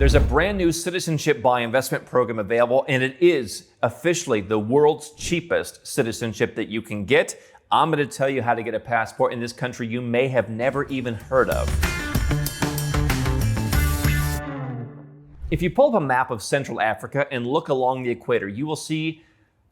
There's a brand new citizenship by investment program available, and it is officially the world's cheapest citizenship that you can get. I'm going to tell you how to get a passport in this country you may have never even heard of. If you pull up a map of Central Africa and look along the equator, you will see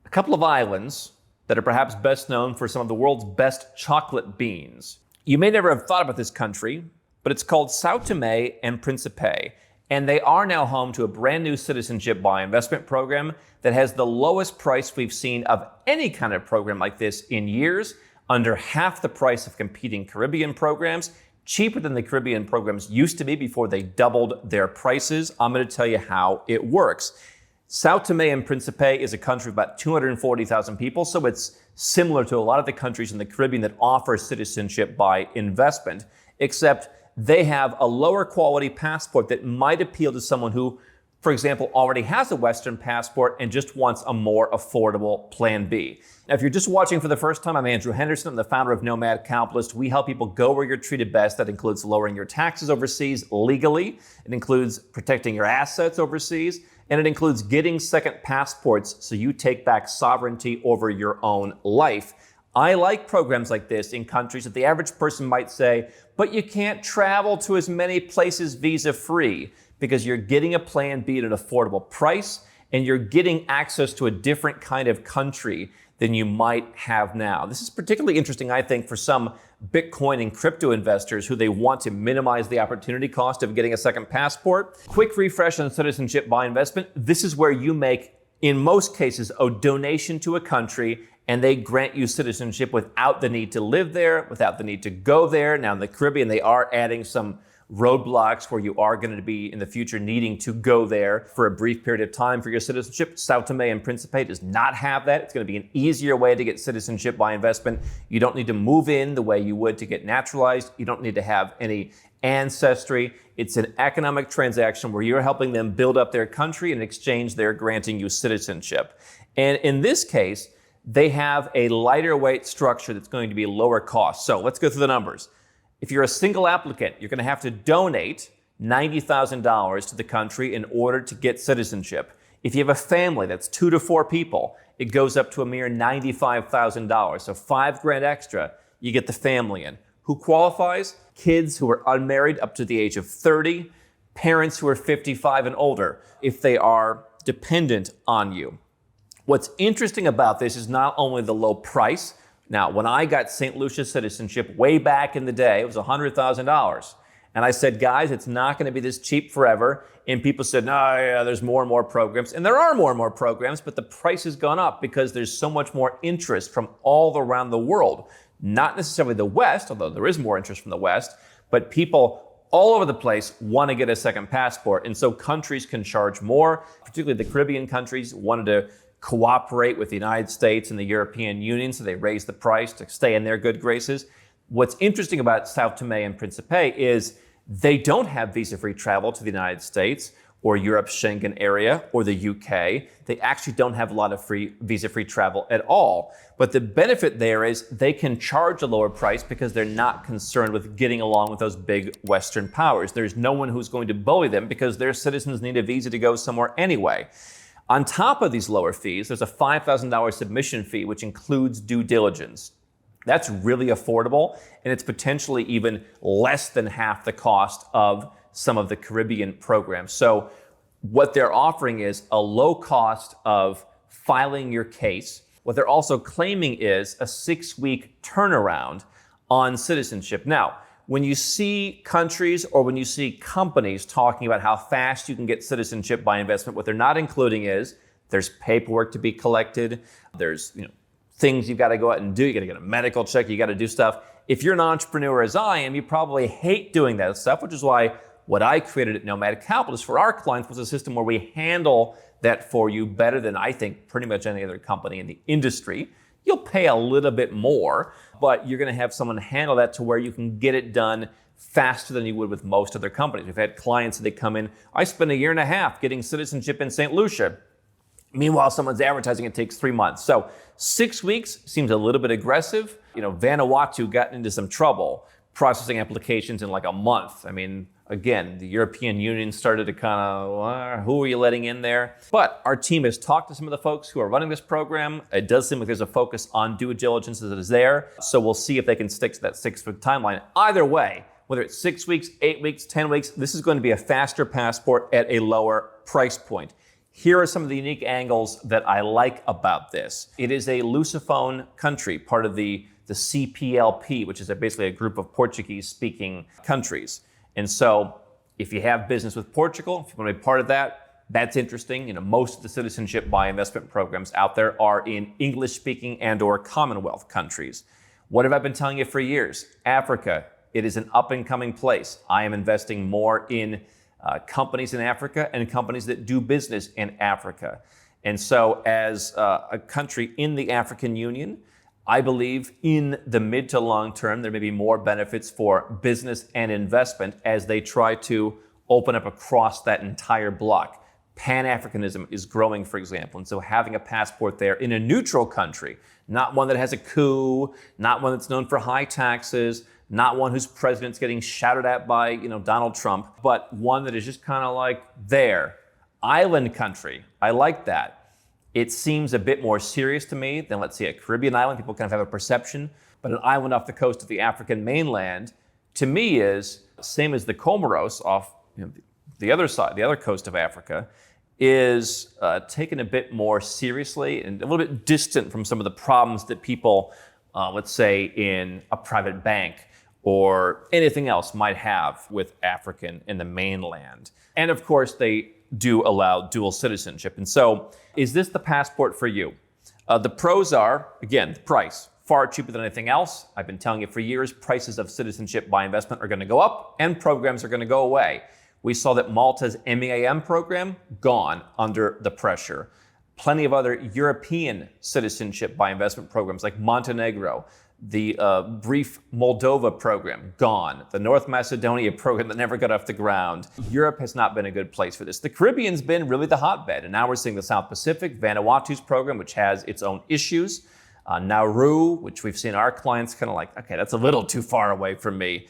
a couple of islands that are perhaps best known for some of the world's best chocolate beans. You may never have thought about this country, but it's called São Tomé and Príncipe. And they are now home to a brand new citizenship by investment program that has the lowest price we've seen of any kind of program like this in years, under half the price of competing Caribbean programs, cheaper than the Caribbean programs used to be before they doubled their prices. I'm going to tell you how it works. São Tomé and Príncipe is a country of about 240,000 people, so it's similar to a lot of the countries in the Caribbean that offer citizenship by investment, except they have a lower quality passport that might appeal to someone who, for example, already has a Western passport and just wants a more affordable plan B. Now, if you're just watching for the first time, I'm Andrew Henderson. I'm the founder of Nomad Capitalist. We help people go where you're treated best. That includes lowering your taxes overseas legally. It includes protecting your assets overseas. And it includes getting second passports so you take back sovereignty over your own life. I like programs like this in countries that the average person might say, but you can't travel to as many places visa-free, because you're getting a plan B at an affordable price, and you're getting access to a different kind of country than you might have now. This is particularly interesting, I think, for some Bitcoin and crypto investors who they want to minimize the opportunity cost of getting a second passport. Quick refresh on citizenship by investment. This is where you make, in most cases, a donation to a country, and they grant you citizenship without the need to live there, without the need to go there. Now, in the Caribbean, they are adding some roadblocks where you are going to be in the future needing to go there for a brief period of time for your citizenship. São Tomé and Príncipe does not have that. It's going to be an easier way to get citizenship by investment. You don't need to move in the way you would to get naturalized. You don't need to have any ancestry. It's an economic transaction where you're helping them build up their country, and in exchange, they're granting you citizenship. And in this case, they have a lighter weight structure that's going to be lower cost. So let's go through the numbers. If you're a single applicant, you're going to have to donate $90,000 to the country in order to get citizenship. If you have a family that's 2 to 4 people, it goes up to a mere $95,000. So $5,000 extra, you get the family in. Who qualifies? Kids who are unmarried up to the age of 30, parents who are 55 and older, if they are dependent on you. What's interesting about this is not only the low price. Now, when I got St. Lucia citizenship way back in the day, it was $100,000. And I said, guys, it's not going to be this cheap forever. And people said, no, yeah, there's more and more programs. And there are more and more programs, but the price has gone up because there's so much more interest from all around the world. Not necessarily the West, although there is more interest from the West, but people all over the place want to get a second passport. And so countries can charge more, particularly the Caribbean countries wanted to cooperate with the United States and the European Union, so they raised the price to stay in their good graces. What's interesting about São Tomé and Príncipe is they don't have visa-free travel to the United States or Europe's Schengen area or the UK. They actually don't have a lot of visa-free travel at all. But the benefit there is they can charge a lower price because they're not concerned with getting along with those big Western powers. There's no one who's going to bully them because their citizens need a visa to go somewhere anyway. On top of these lower fees, there's a $5,000 submission fee, which includes due diligence. That's really affordable, and it's potentially even less than half the cost of some of the Caribbean programs. So what they're offering is a low cost of filing your case. What they're also claiming is a 6-week turnaround on citizenship. Now, when you see countries or when you see companies talking about how fast you can get citizenship by investment, what they're not including is there's paperwork to be collected. There's things you've got to go out and do. You got to get a medical check. You got to do stuff. If you're an entrepreneur, as I am, you probably hate doing that stuff, which is why what I created at Nomad Capitalist for our clients was a system where we handle that for you better than I think pretty much any other company in the industry. You'll pay a little bit more, but you're going to have someone handle that to where you can get it done faster than you would with most other companies. We've had clients that they come in, I spent 1.5 years getting citizenship in St. Lucia. Meanwhile, someone's advertising it takes 3 months. So 6 weeks seems a little bit aggressive. Vanuatu got into some trouble processing applications in like a month. I mean, Again, the European Union started to kind of, who are you letting in there? But our team has talked to some of the folks who are running this program. It does seem like there's a focus on due diligence that is there. So we'll see if they can stick to that 6-week timeline. Either way, whether it's 6 weeks, 8 weeks, 10 weeks, this is going to be a faster passport at a lower price point. Here are some of the unique angles that I like about this. It is a Lusophone country, part of the CPLP, which is basically a group of Portuguese-speaking countries. And so if you have business with Portugal, if you want to be part of that, that's interesting. You know, most of the citizenship by investment programs out there are in English-speaking and or Commonwealth countries. What have I been telling you for years? Africa, it is an up-and-coming place. I am investing more in companies in Africa and companies that do business in Africa. And so as a country in the African Union, I believe in the mid to long term, there may be more benefits for business and investment as they try to open up across that entire block. Pan-Africanism is growing, for example. And so having a passport there in a neutral country, not one that has a coup, not one that's known for high taxes, not one whose president's getting shouted at by, Donald Trump, but one that is just kind of like there. Island country, I like that. It seems a bit more serious to me than, let's say, a Caribbean island. People kind of have a perception, but an island off the coast of the African mainland, to me, is same as the Comoros off the other side, the other coast of Africa, is taken a bit more seriously and a little bit distant from some of the problems that people, let's say, in a private bank or anything else might have with African in the mainland. And of course, they do allow dual citizenship. And so, is this the passport for you? The pros are, again, the price. Far cheaper than anything else. I've been telling you for years, prices of citizenship by investment are going to go up and programs are going to go away. We saw that Malta's MEAM program, gone under the pressure. Plenty of other European citizenship by investment programs like Montenegro, the brief Moldova program, gone. The North Macedonia program that never got off the ground. Europe has not been a good place for this. The Caribbean's been really the hotbed, and now we're seeing the South Pacific, Vanuatu's program, which has its own issues. Nauru, which we've seen our clients kind of like, okay, that's a little too far away from me.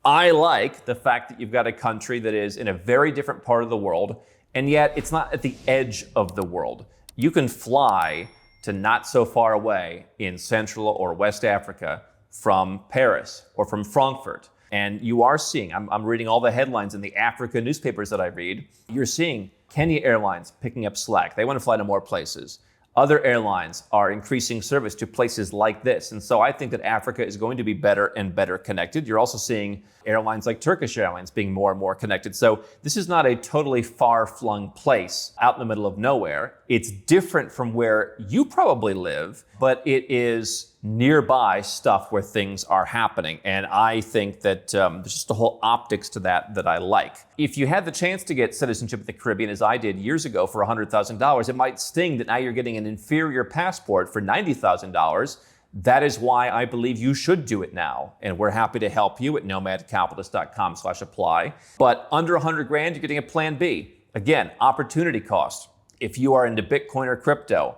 I like the fact that you've got a country that is in a very different part of the world, and yet it's not at the edge of the world. You can fly to not so far away in Central or West Africa from Paris or from Frankfurt. And you are seeing, I'm reading all the headlines in the Africa newspapers that I read, you're seeing Kenya Airlines picking up slack. They want to fly to more places. Other airlines are increasing service to places like this. And so I think that Africa is going to be better and better connected. You're also seeing airlines like Turkish Airlines being more and more connected. So this is not a totally far-flung place out in the middle of nowhere. It's different from where you probably live, but it is nearby stuff where things are happening. And I think that there's just a whole optics to that I like. If you had the chance to get citizenship in the Caribbean, as I did years ago for $100,000, it might sting that now you're getting an inferior passport for $90,000. That is why I believe you should do it now. And we're happy to help you at nomadcapitalist.com/apply. But under 100 grand, you're getting a plan B. Again, opportunity cost. If you are into Bitcoin or crypto,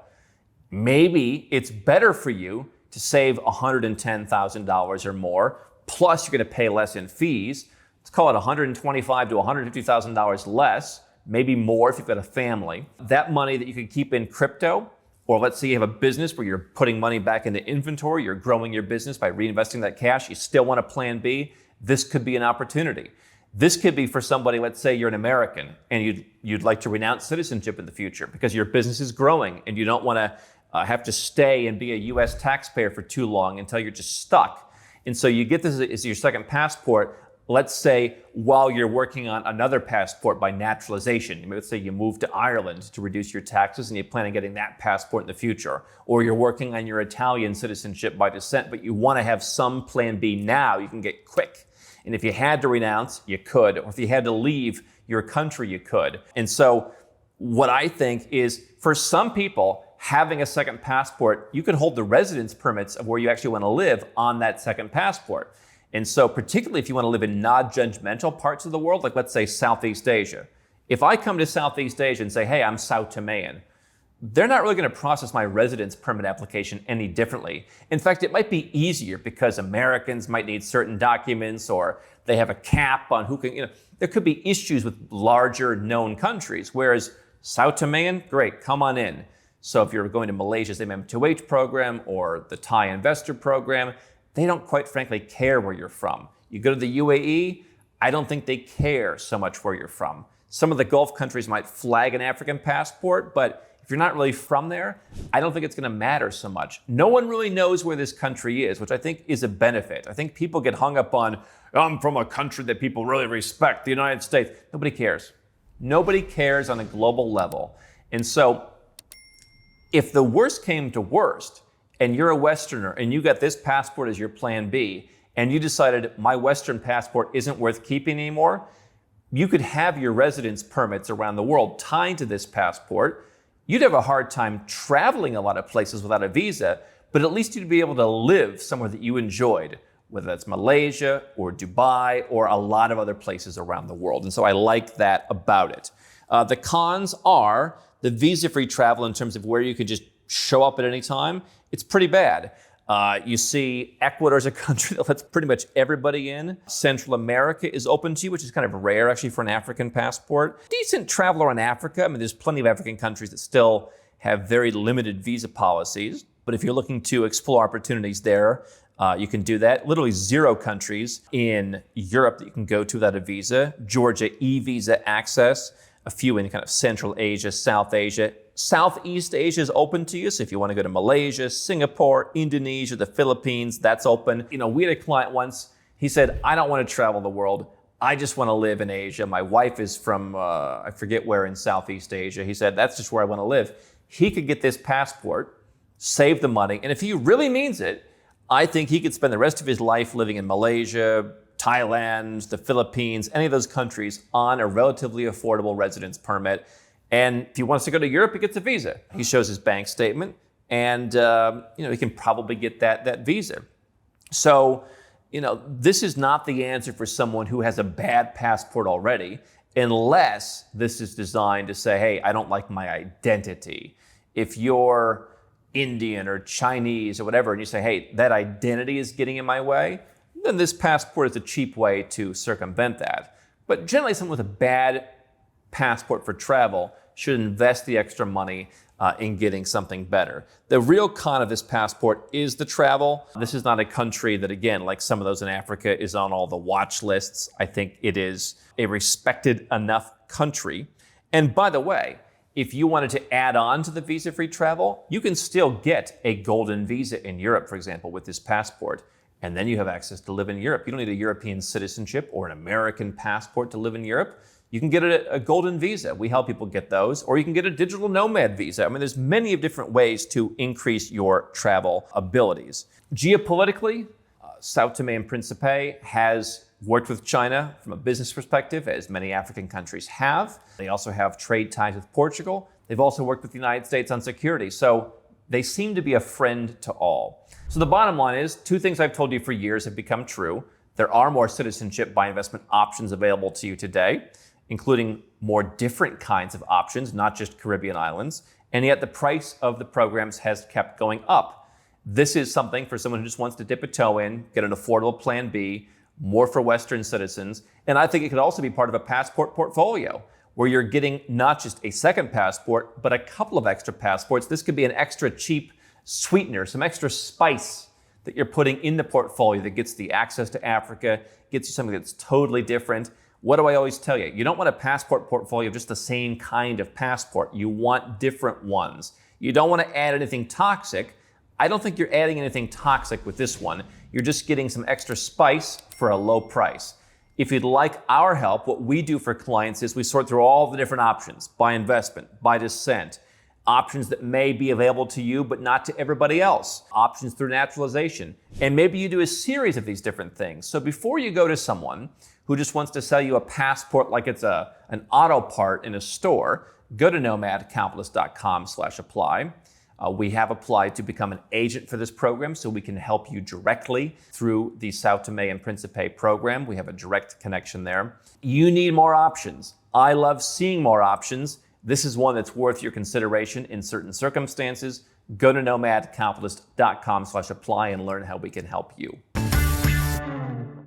maybe it's better for you to save $110,000 or more, plus you're going to pay less in fees. Let's call it $125,000 to $150,000 less, maybe more if you've got a family. That money that you can keep in crypto, or let's say you have a business where you're putting money back into inventory, you're growing your business by reinvesting that cash, you still want a plan B, this could be an opportunity. This could be for somebody, let's say you're an American and you'd like to renounce citizenship in the future because your business is growing and you don't want to have to stay and be a U.S. taxpayer for too long until you're just stuck. And so you get this as your second passport, let's say while you're working on another passport by naturalization. Let's say you move to Ireland to reduce your taxes and you plan on getting that passport in the future. Or you're working on your Italian citizenship by descent, but you want to have some plan B now you can get quick. And if you had to renounce, you could. Or if you had to leave your country, you could. And so what I think is for some people, having a second passport, you can hold the residence permits of where you actually want to live on that second passport. And so particularly if you want to live in non-judgmental parts of the world, like let's say Southeast Asia. If I come to Southeast Asia and say, hey, I'm São Toméan, they're not really going to process my residence permit application any differently. In fact, it might be easier because Americans might need certain documents, or they have a cap on who can, there could be issues with larger known countries, whereas São Tomé, great, come on in. So if you're going to Malaysia's MM2H program or the Thai investor program, they don't quite frankly care where you're from. You go to the UAE, I don't think they care so much where you're from. Some of the Gulf countries might flag an African passport, but if you're not really from there, I don't think it's going to matter so much. No one really knows where this country is, which I think is a benefit. I think people get hung up on, I'm from a country that people really respect, the United States. Nobody cares. Nobody cares on a global level. And so if the worst came to worst, and you're a Westerner, and you got this passport as your plan B, and you decided my Western passport isn't worth keeping anymore, you could have your residence permits around the world tied to this passport. You'd have a hard time traveling a lot of places without a visa, but at least you'd be able to live somewhere that you enjoyed, whether that's Malaysia or Dubai or a lot of other places around the world. And so I like that about it. The cons are the visa-free travel in terms of where you could just show up at any time. It's pretty bad. You see Ecuador is a country that lets pretty much everybody in. Central America is open to you, which is kind of rare actually for an African passport. Decent travel around Africa. I mean, there's plenty of African countries that still have very limited visa policies. But if you're looking to explore opportunities there, you can do that. Literally 0 countries in Europe that you can go to without a visa. Georgia e-visa access. A few in kind of Central Asia, South Asia. Southeast Asia is open to you. So if you want to go to Malaysia, Singapore, Indonesia, the Philippines, that's open. We had a client once, he said, I don't want to travel the world. I just want to live in Asia. My wife is from, I forget where in Southeast Asia. He said, that's just where I want to live. He could get this passport, save the money. And if he really means it, I think he could spend the rest of his life living in Malaysia, Thailand, the Philippines, any of those countries on a relatively affordable residence permit. And if he wants to go to Europe, he gets a visa. He shows his bank statement, and he can probably get that visa. So, this is not the answer for someone who has a bad passport already, unless this is designed to say, hey, I don't like my identity. If you're Indian or Chinese or whatever, and you say, hey, that identity is getting in my way, then this passport is a cheap way to circumvent that. But generally, someone with a bad passport for travel should invest the extra money in getting something better. The real con of this passport is the travel. This is not a country that, again, like some of those in Africa, is on all the watch lists. I think it is a respected enough country. And by the way, if you wanted to add on to the visa-free travel, you can still get a golden visa in Europe, for example, with this passport. And then you have access to live in Europe. You don't need a European citizenship or an American passport to live in Europe. You can get a golden visa. We help people get those. Or you can get a digital nomad visa. I mean, there's many of different ways to increase your travel abilities. Geopolitically, São Tomé and Príncipe has worked with China from a business perspective, as many African countries have. They also have trade ties with Portugal. They've also worked with the United States on security. So they seem to be a friend to all. So the bottom line is, 2 things I've told you for years have become true. There are more citizenship by investment options available to you today, including more different kinds of options, not just Caribbean islands. And yet the price of the programs has kept going up. This is something for someone who just wants to dip a toe in, get an affordable plan B, more for Western citizens. And I think it could also be part of a passport portfolio, where you're getting not just a second passport, but a couple of extra passports. This could be an extra cheap sweetener, some extra spice that you're putting in the portfolio that gets the access to Africa, gets you something that's totally different. What do I always tell you? You don't want a passport portfolio of just the same kind of passport. You want different ones. You don't want to add anything toxic. I don't think you're adding anything toxic with this one. You're just getting some extra spice for a low price. If you'd like our help, what we do for clients is we sort through all the different options by investment, by descent, options that may be available to you but not to everybody else, options through naturalization. And maybe you do a series of these different things. So before you go to someone who just wants to sell you a passport like it's an auto part in a store, go to nomadcapitalist.com/apply. We have applied to become an agent for this program so we can help you directly through the São Tomé and Príncipe program. We have a direct connection there. You need more options. I love seeing more options. This is one that's worth your consideration in certain circumstances. Go to nomadcapitalist.com/apply and learn how we can help you.